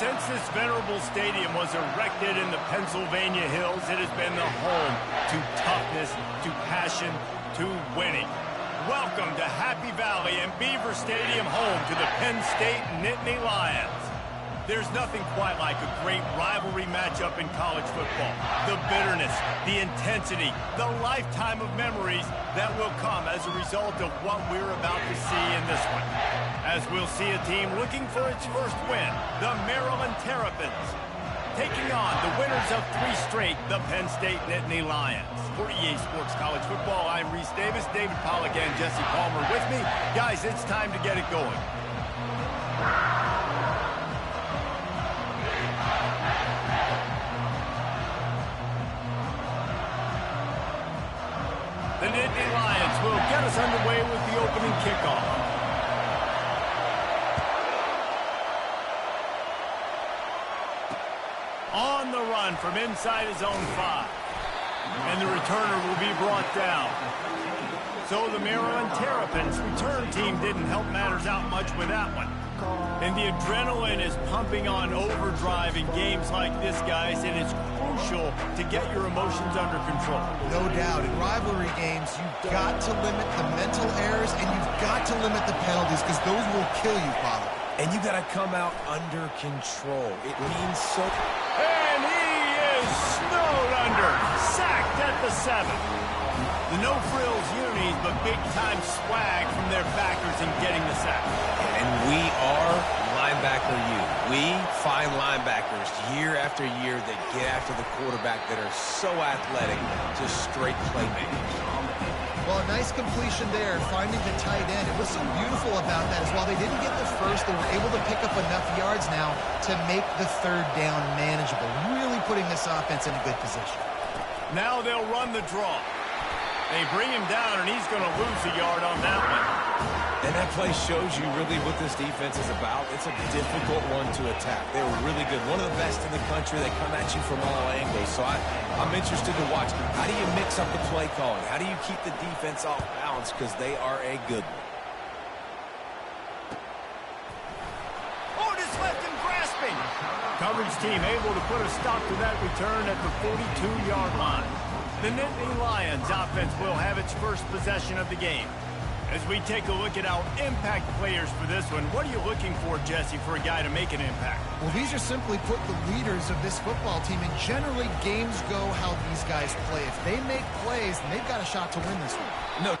Since this venerable stadium was erected in the Pennsylvania Hills, it has been the home to toughness, to passion, to winning. Welcome to Happy Valley and Beaver Stadium, home to the Penn State Nittany Lions. There's nothing quite like a great rivalry matchup in college football. The bitterness, the intensity, the lifetime of memories that will come as a result of what we're about to see in this one. As we'll see a team looking for its first win, the Maryland Terrapins, taking on the winners of 3 straight, the Penn State Nittany Lions. For EA Sports College Football, I'm Reese Davis, David Pollack, and Jesse Palmer with me. Guys, it's time to get it going. The Nittany Lions will get us underway with the opening kickoff. On the run from inside his own 5. And the returner will be brought down. So the Maryland Terrapins return team didn't help matters out much with that one. And the adrenaline is pumping on overdrive in games like this, guys, and it's crucial to get your emotions under control. No doubt. In rivalry games, you've got to limit the mental errors, and you've got to limit the penalties, because those will kill you, Father. And you got to come out under control. It means so... And he is snowed under, sacked at the 7. The no-frills unis, but big-time swag from their backers in getting the sack. And we are linebacker you. We find linebackers year after year that get after the quarterback that are so athletic, just straight playmakers. Well, a nice completion there, finding the tight end. And what's so beautiful about that is while they didn't get the first, they were able to pick up enough yards now to make the 3rd down manageable, really putting this offense in a good position. Now they'll run the draw. They bring him down, and he's going to lose a yard on that one. And that play shows you really what this defense is about. It's a difficult one to attack. They were really good. One of the best in the country. They come at you from all angles. So I'm interested to watch. How do you mix up the play calling? How do you keep the defense off balance? Because they are a good one. Oh, just left him grasping. Coverage team able to put a stop to that return at the 42-yard line. The Nittany Lions offense will have its first possession of the game. As we take a look at our impact players for this one, what are you looking for, Jesse, for a guy to make an impact? Well, these are simply put the leaders of this football team, and generally games go how these guys play. If they make plays, then they've got a shot to win this one. No.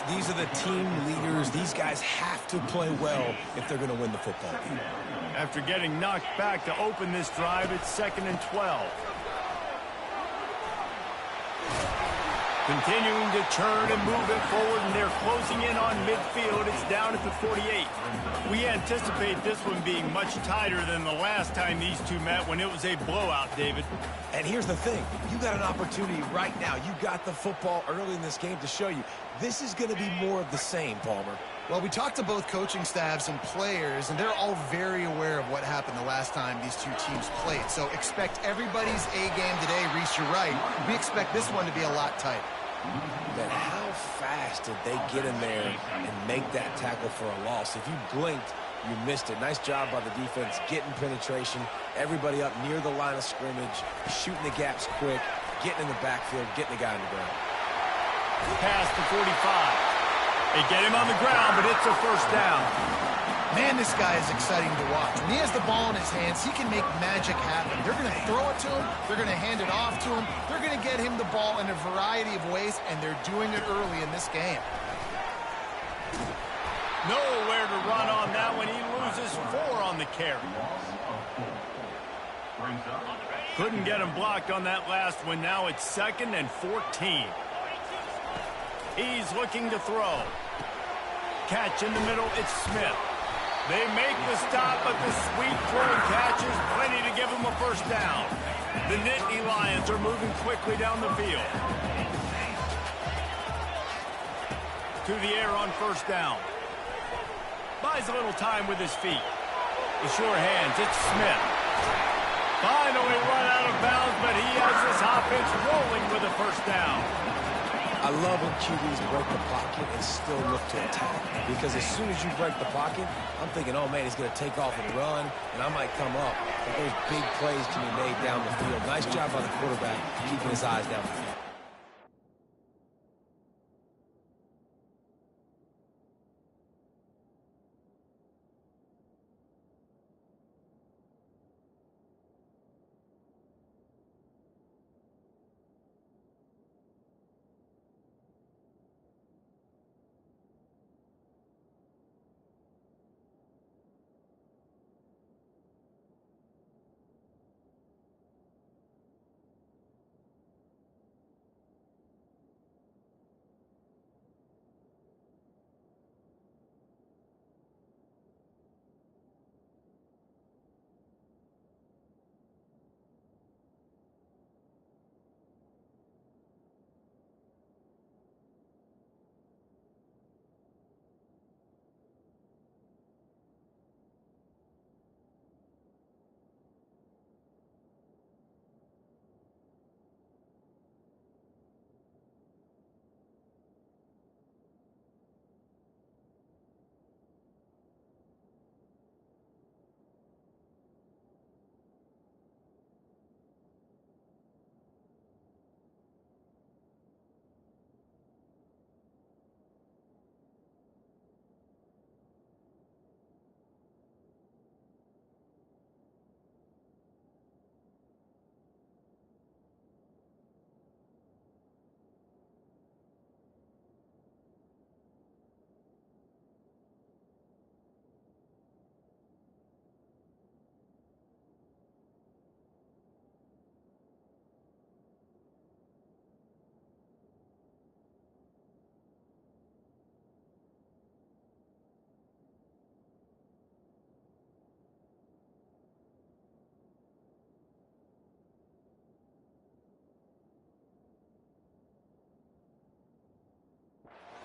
These are the team leaders. These guys have to play well if they're going to win the football game. After getting knocked back to open this drive, it's 2nd and 12. Continuing to churn and move it forward, and they're closing in on midfield. It's down at the 48. We anticipate this one being much tighter than the last time these two met when it was a blowout, David. And here's the thing. You got an opportunity right now. You got the football early in this game to show you. This is going to be more of the same, Palmer. Well, we talked to both coaching staffs and players, and they're all very aware of what happened the last time these two teams played. So expect everybody's A game today. Reese, you're right. We expect this one to be a lot tighter. But how fast did they get in there and make that tackle for a loss? If you blinked, you missed it. Nice job by the defense getting penetration. Everybody up near the line of scrimmage, shooting the gaps quick, getting in the backfield, getting the guy on the ground. Past the 45. They get him on the ground, but it's a first down. Man, this guy is exciting to watch. When he has the ball in his hands, he can make magic happen. They're going to throw it to him. They're going to hand it off to him. They're going to get him the ball in a variety of ways, and they're doing it early in this game. Nowhere to run on that one. He loses 4 on the carry. Couldn't get him blocked on that last one. Now it's 2nd and 14. He's looking to throw. Catch in the middle, it's Smith. They make the stop, but the sweet throw and catch is plenty to give them a first down. The Nittany Lions are moving quickly down the field. To the air on first down. Buys a little time with his feet. The sure hands, it's Smith. Finally run out of bounds, but he has this offense rolling with a first down. I love when QBs break the pocket and still look to attack. Because as soon as you break the pocket, I'm thinking, oh, man, he's going to take off and run, and I might come up. But those big plays can be made down the field. Nice job by the quarterback keeping his eyes down the field.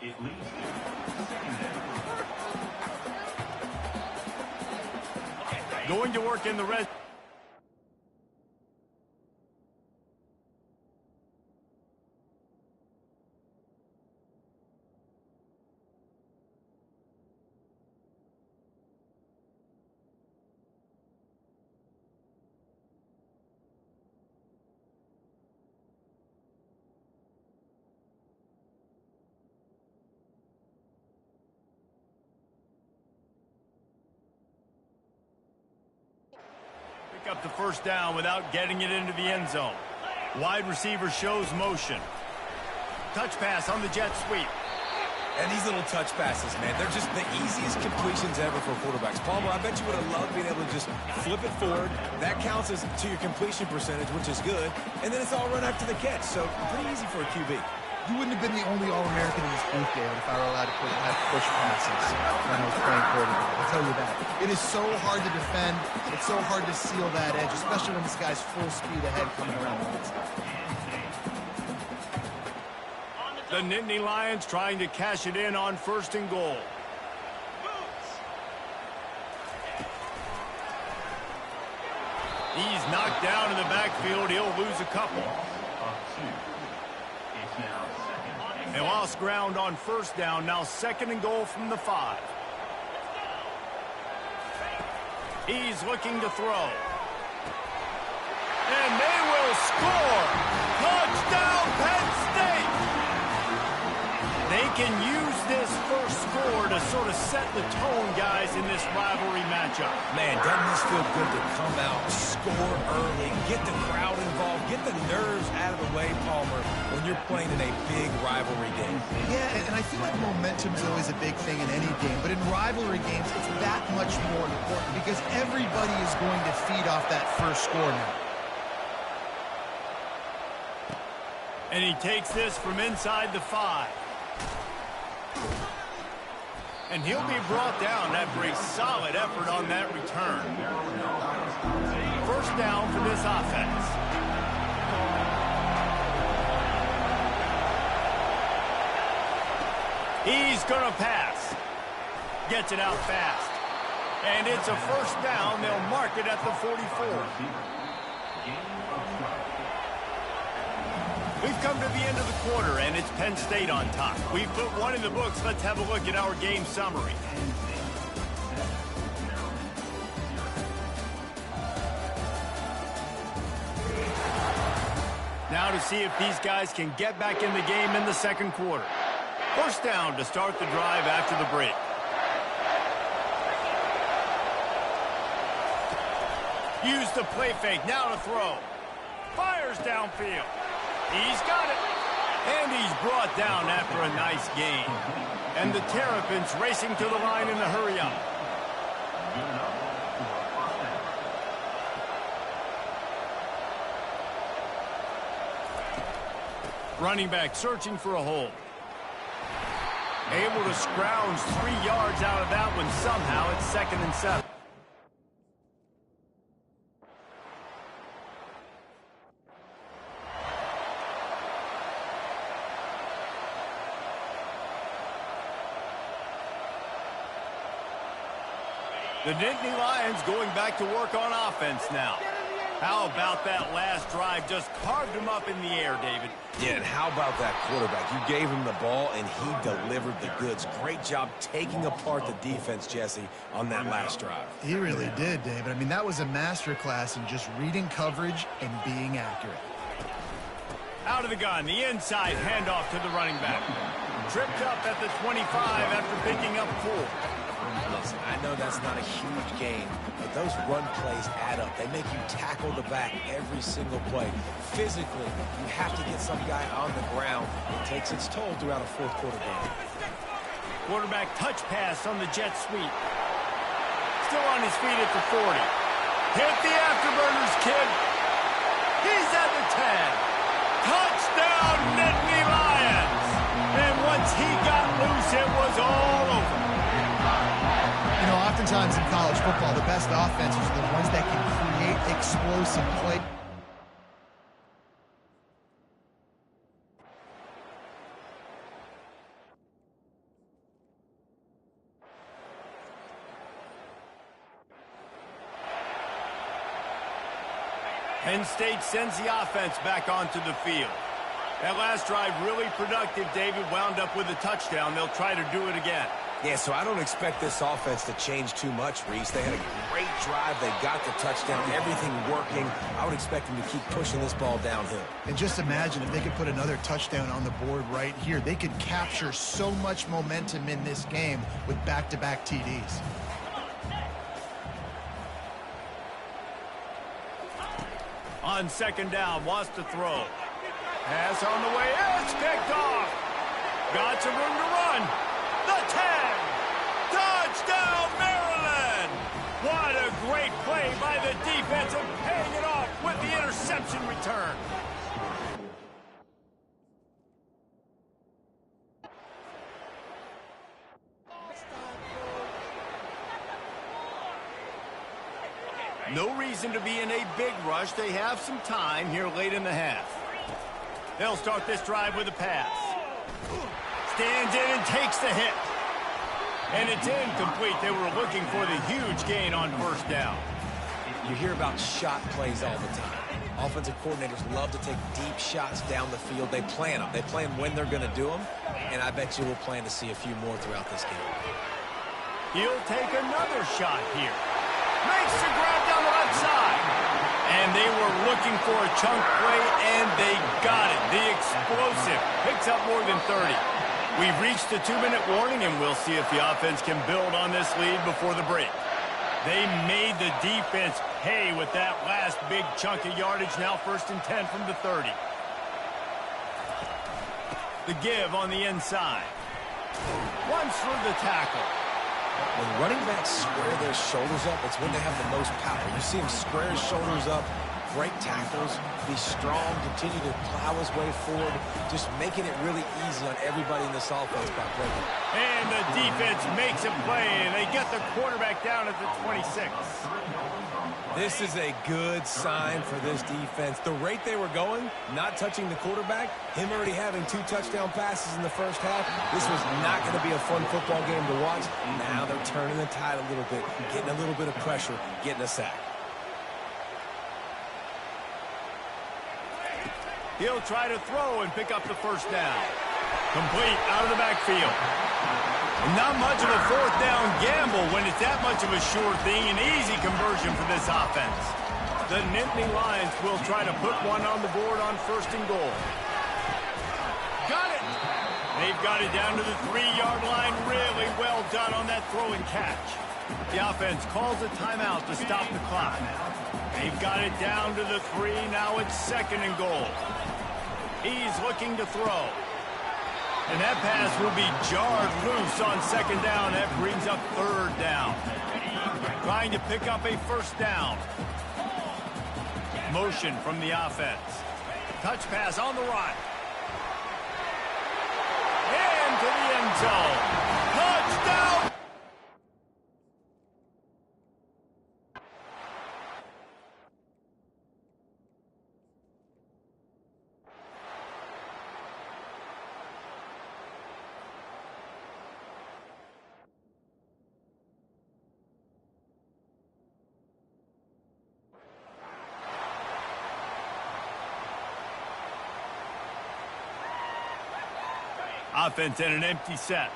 It leads to second down. Going to work in the red. Pick up the first down without getting it into the end zone. Wide receiver shows motion. Touch pass on the jet sweep. And these little touch passes, man, they're just the easiest completions ever for quarterbacks. Palmer, I bet you would have loved being able to just flip it forward. That counts as to your completion percentage, which is good. And then it's all run after the catch, so pretty easy for a QB. You wouldn't have been the only All-American in this booth, Dale, if I were allowed to have push passes when I was playing quarterback. I'll tell you that. It is so hard to defend. It's so hard to seal that edge, especially when this guy's full speed ahead coming around the outside. The Nittany Lions trying to cash it in on 1st and goal. He's knocked down in the backfield. He'll lose a couple. They lost ground on 1st down. Now 2nd and goal from the 5. He's looking to throw. And they will score. Touchdown, Penn State. They can use this first score to sort of set the tone, guys, in this rivalry matchup. Man, doesn't this feel good to come out, score early, get the crowd involved, get the nerves out of the way, Palmer, when you're playing in a big rivalry game. Yeah, and I feel like momentum is always a big thing in any game, but in rivalry games, it's that much more important because everybody is going to feed off that first score now. And he takes this from inside the 5. And he'll be brought down after a solid effort on that return. 1st down for this offense. He's going to pass. Gets it out fast. And it's a 1st down. They'll mark it at the 44. We've come to the end of the quarter, and it's Penn State on top. We've put one in the books. Let's have a look at our game summary. Now to see if these guys can get back in the game in the second quarter. First down to start the drive after the break. Use the play fake, now to throw. Fires downfield. He's got it. And he's brought down after a nice gain. And the Terrapins racing to the line in the hurry-up. Running back searching for a hole. Able to scrounge 3 yards out of that one somehow. It's 2nd and 7. The Nittany Lions going back to work on offense now. How about that last drive? Just carved him up in the air, David. Yeah, and how about that quarterback? You gave him the ball, and he delivered the goods. Great job taking apart the defense, Jesse, on that last drive. He really did, David. I mean, that was a masterclass in just reading coverage and being accurate. Out of the gun, the inside handoff to the running back. Tripped up at the 25 after picking up 4. Listen, I know that's not a huge game, but those run plays add up. They make you tackle the back every single play. Physically, you have to get some guy on the ground. It takes its toll throughout a fourth quarter game. Quarterback touch pass on the jet sweep. Still on his feet at the 40. Hit the afterburners, kid. He's at the 10. Touchdown, Nittany Lions. And once he got loose, it was all over. You know, oftentimes in college football, the best offenses are the ones that can create explosive play. Penn State sends the offense back onto the field. That last drive really productive. David wound up with a touchdown. They'll try to do it again. Yeah, so I don't expect this offense to change too much, Reese. They had a great drive. They got the touchdown, everything working. I would expect them to keep pushing this ball downhill. And just imagine if they could put another touchdown on the board right here. They could capture so much momentum in this game with back-to-back TDs. On second down, wants to throw. Pass on the way, it's picked off. Got some room to run. The 10. Touchdown, Maryland. What a great play by the defense and paying it off with the interception return. No reason to be in a big rush. They have some time here late in the half. They'll start this drive with a pass. Stands in and takes the hit. And it's incomplete. They were looking for the huge gain on first down. You hear about shot plays all the time. Offensive coordinators love to take deep shots down the field. They plan them. They plan when they're going to do them. And I bet you we'll plan to see a few more throughout this game. He'll take another shot here. Makes the grab down the left side. And they were looking for a chunk play, and they got it. The explosive picks up more than 30. We've reached the 2-minute warning, and we'll see if the offense can build on this lead before the break. They made the defense pay with that last big chunk of yardage. Now 1st and 10 from the 30. The give on the inside. Runs through the tackle. When running backs square their shoulders up, it's when they have the most power. You see him square his shoulders up, break tackles, be strong, continue to plow his way forward, just making it really easy on everybody in this offense by breaking. And the defense makes a play, and they get the quarterback down at the 26. This is a good sign for this defense. The rate they were going, not touching the quarterback, him already having 2 touchdown passes in the first half, this was not going to be a fun football game to watch. Now they're turning the tide a little bit, getting a little bit of pressure, getting a sack. He'll try to throw and pick up the first down. Complete out of the backfield. Not much of a fourth down gamble when it's that much of a sure thing, an easy conversion for this offense. The Nittany Lions will try to put one on the board on 1st and goal. Got it! They've got it down to the 3-yard line. Really well done on that throw and catch. The offense calls a timeout to stop the clock. They've got it down to the 3. Now it's 2nd and goal. He's looking to throw. And that pass will be jarred loose on 2nd down. That brings up 3rd down. Trying to pick up a 1st down. Motion from the offense. Touch pass on the run. Into the end zone. Touchdown! Offense in an empty set.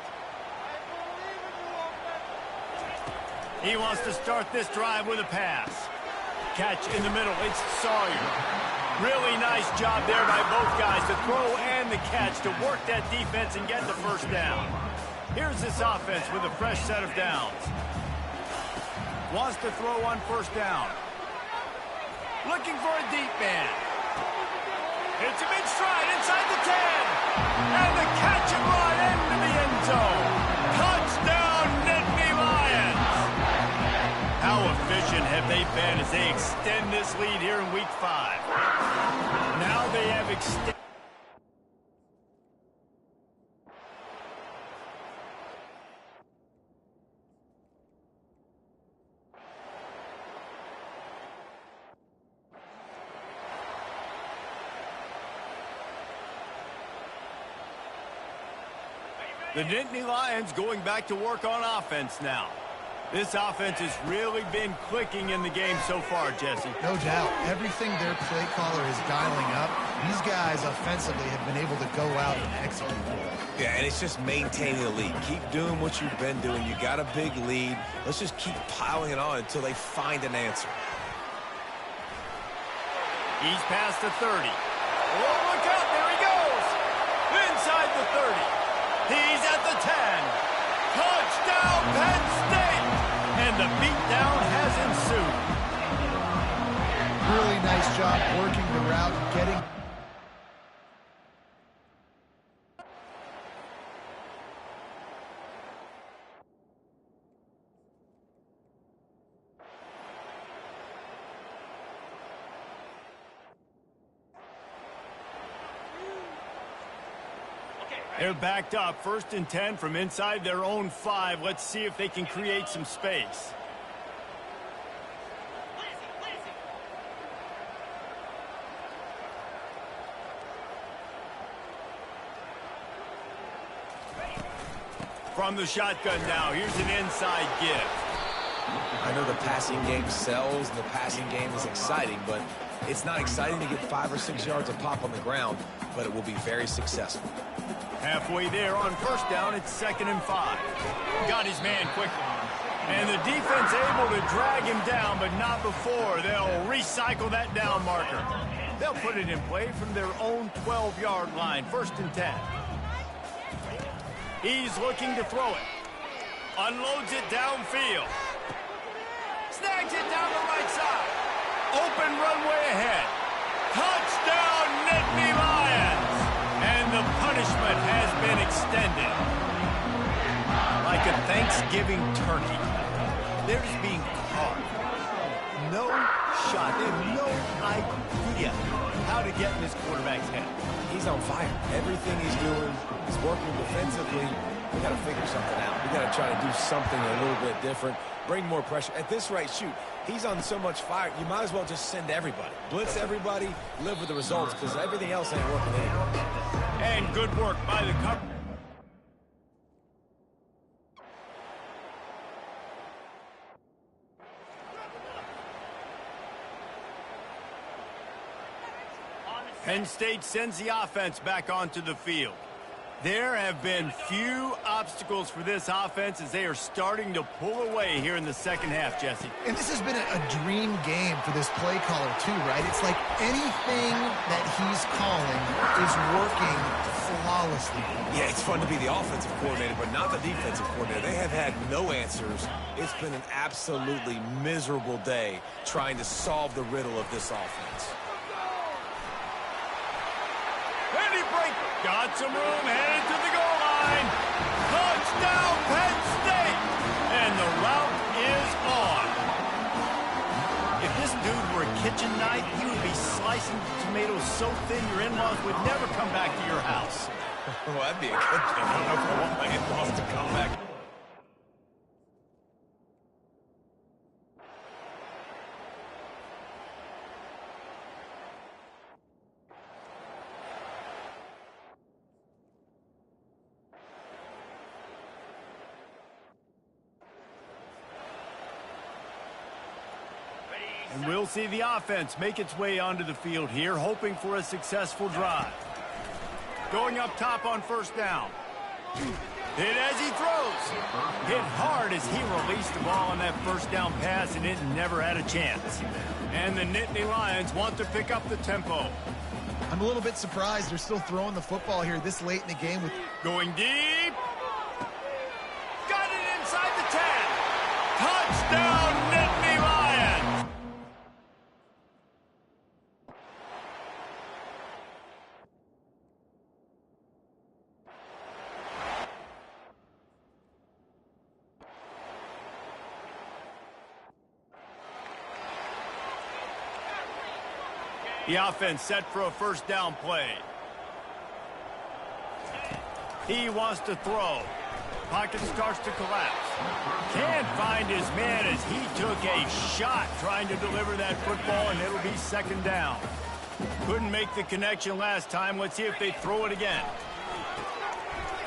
He wants to start this drive with a pass. Catch in the middle. It's Sawyer. Really nice job there by both guys to throw and the catch to work that defense and get the 1st down. Here's this offense with a fresh set of downs. Wants to throw on 1st down. Looking for a deep man. It's a mid-stride inside the 10. And the catch and run into the end zone. Touchdown, Nittany Lions. How efficient have they been as they extend this lead here in Week 5? Now they have extended. The Nittany Lions going back to work on offense now. This offense has really been clicking in the game so far, Jesse. No doubt. Everything their play caller is dialing up, these guys offensively have been able to go out and execute. Yeah, and it's just maintaining the lead. Keep doing what you've been doing. You got a big lead. Let's just keep piling it on until they find an answer. He's past the 30. Oh, look out. There he goes. Inside the 30. He's at the 10. Touchdown, Penn State. And the beatdown has ensued. Really nice job working the route, getting... They're backed up, 1st and 10 from inside their own 5. Let's see if they can create some space. From the shotgun now, here's an inside give. I know the passing game sells and the passing game is exciting, but it's not exciting to get 5 or 6 yards of pop on the ground, but it will be very successful. Halfway there on 1st down, it's 2nd and 5. Got his man quickly. And the defense able to drag him down, but not before. They'll recycle that down marker. They'll put it in play from their own 12-yard line, 1st and 10. He's looking to throw it. Unloads it downfield. Snags it down the right side. Open runway ahead. Touchdown, Nittany Lions. And the punishment has been extended. Like a Thanksgiving turkey, they're just being carved. No shot. They have no idea how to get in this quarterback's head. He's on fire. Everything he's doing is working defensively. We got to figure something out. We got to try to do something a little bit different. Bring more pressure. At this rate, shoot, he's on so much fire, you might as well just send everybody. Blitz everybody, live with the results, because everything else ain't working anymore. And good work by the cover. Penn State sends the offense back onto the field. There have been few obstacles for this offense as they are starting to pull away here in the second half, Jesse. And this has been a dream game for this play caller too, right? It's like anything that he's calling is working flawlessly. Yeah, it's fun to be the offensive coordinator, but not the defensive coordinator. They have had no answers. It's been an absolutely miserable day trying to solve the riddle of this offense. Ready break. Got some room, headed to the goal line. Touchdown, Penn State! And the route is on. If this dude were a kitchen knife, he would be slicing tomatoes so thin your in-laws would never come back to your house. Well, that'd be a good thing. I don't know if I want my in-laws to come back. And we'll see the offense make its way onto the field here, hoping for a successful drive. Going up top on first down. Hit as he throws. Hit hard as he released the ball on that first down pass, and it never had a chance. And the Nittany Lions want to pick up the tempo. I'm a little bit surprised they're still throwing the football here this late in the game. Going deep. Got it inside the 10. Touchdown, Nittany Lions. The offense set for a first down play. He wants to throw. Pocket starts to collapse. Can't find his man as he took a shot trying to deliver that football, and it'll be second down. Couldn't make the connection last time. Let's see if they throw it again.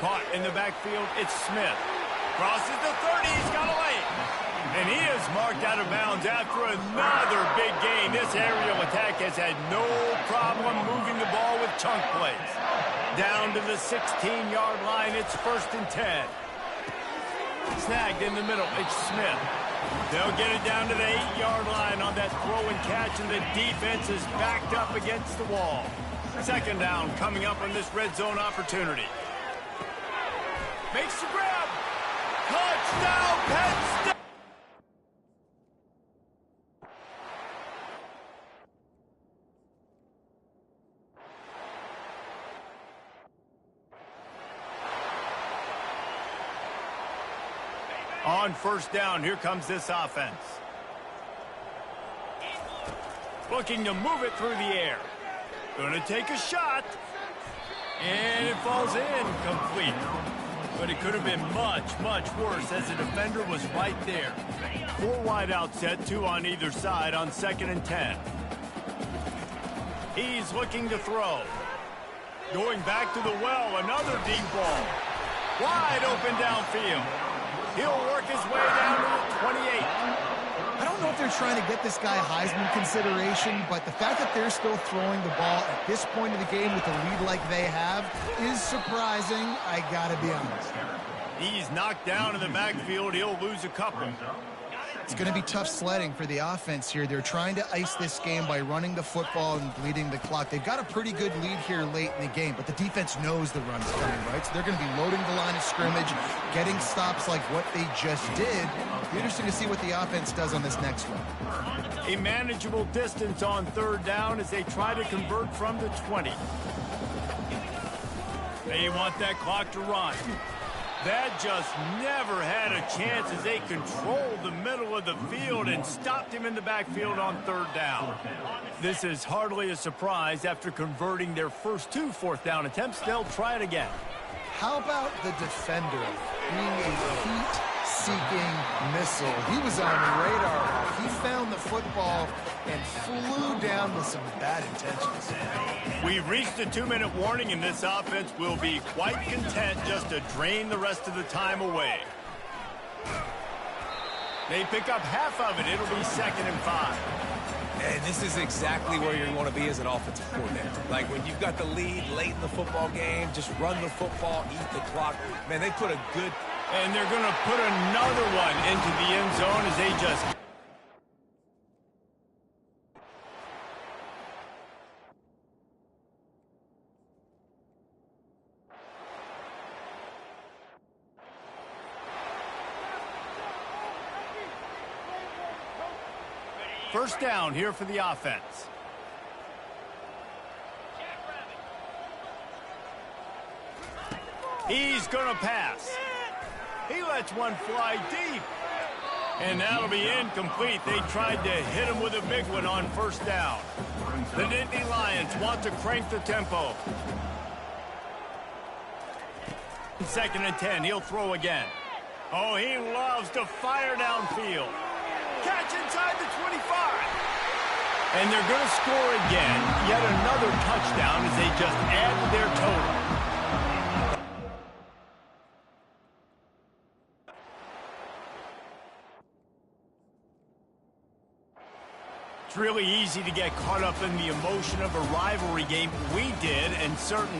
Caught in the backfield, it's Smith. Crosses the 30, he's got a lane. And he is marked out of bounds after another big gain. This aerial attack has had no problem moving the ball with chunk plays. Down to the 16-yard line, it's 1st and 10. Snagged in the middle, it's Smith. They'll get it down to the 8-yard line on that throw and catch, and the defense is backed up against the wall. Second down coming up on this red zone opportunity. Makes the grab. Touchdown, Penn State! On first down, here comes this offense. Looking to move it through the air. Going to take a shot. And it falls in, complete. But it could have been much, much worse as the defender was right there. 4 wide out set, 2 on either side on 2nd and 10. He's looking to throw. Going back to the well, another deep ball. Wide open downfield. He'll work his way down to the 28. I don't know if they're trying to get this guy Heisman consideration, but the fact that they're still throwing the ball at this point of the game with a lead like they have is surprising, I gotta be honest. He's knocked down in the backfield. He'll lose a couple. It's going to be tough sledding for the offense here. They're trying to ice this game by running the football and bleeding the clock. They've got a pretty good lead here late in the game, but the defense knows the run's coming, right? So they're going to be loading the line of scrimmage, getting stops like what they just did. It'll be interesting to see what the offense does on this next one. A manageable distance on third down as they try to convert from the 20. They want that clock to run. That just never had a chance as they controlled the middle of the field and stopped him in the backfield on third down. This is hardly a surprise after converting their first 2 fourth down attempts. They'll try it again. How about the defender being a heat-seeking missile? He was on the radar. He found the football and flew down with some bad intentions. We've reached a 2-minute warning, and this offense will be quite content just to drain the rest of the time away. They pick up half of it. It'll be 2nd and 5. And this is exactly where you want to be as an offensive coordinator. Like when you've got the lead late in the football game, just run the football, eat the clock. Man, they put a good... And they're going to put another one into the end zone as they just... First down here for the offense. He's going to pass. He lets one fly deep. And that'll be incomplete. They tried to hit him with a big one on first down. The Nittany Lions want to crank the tempo. 2nd and 10. He'll throw again. Oh, he loves to fire downfield. Catch inside the 25. And they're going to score again. Yet another touchdown as they just add to their total. It's really easy to get caught up in the emotion of a rivalry game. We did, and certainly